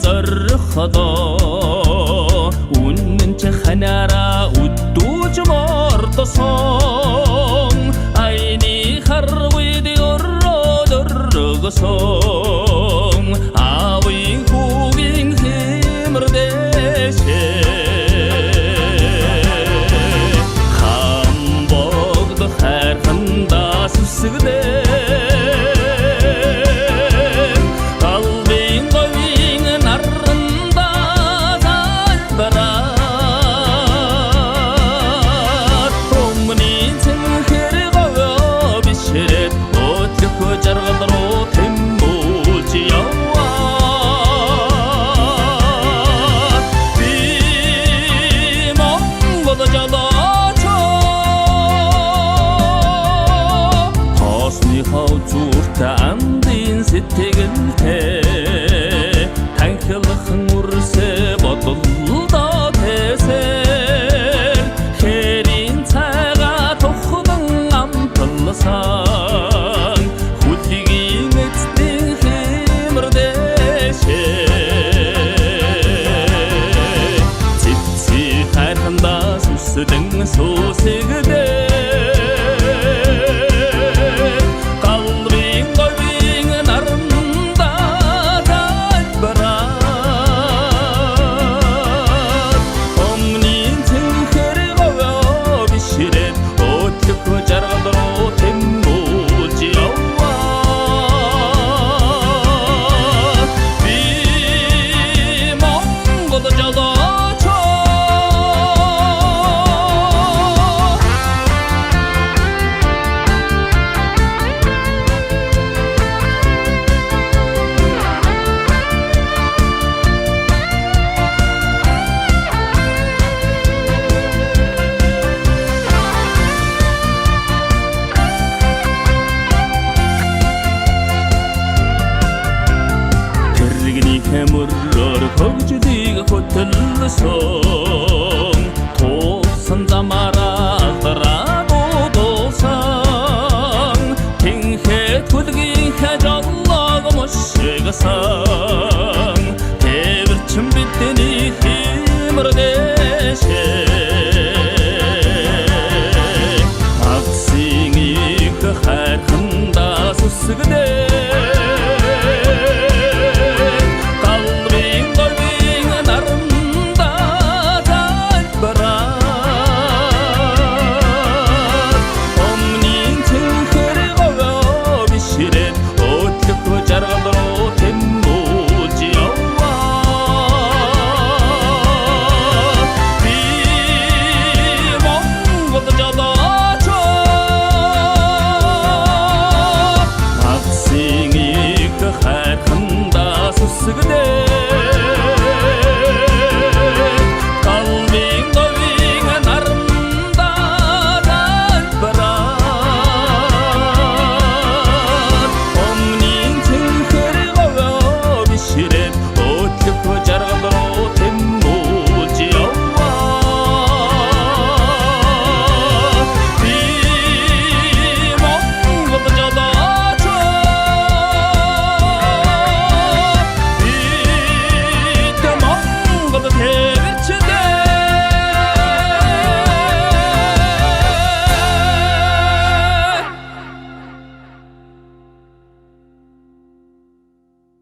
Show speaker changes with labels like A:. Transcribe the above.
A: зархадо үнэн чи ханара үдүүж мортосон айны харгуйд өргөсөн аавын хүүгийн хэмэрдэшээ хам богд хайрханда сүсгдээ Андын сэтгэлтэй танхилхан үрсэ бодолдоо тэсэл хэрийн цагаа тухнан амтласан хүлгийн эцдийн хэмэрдэшээ цэци хайрханда сүсдэн сүсэгдээ хэмүрээр хөгжлийг хөтлсөн туусан замаараа алдараад дуусан тэнхэд хүлгийн хажааллаг мушигсан тэрчин бидний хэмэрдэшээ агсын их хайрханда сүсгдээ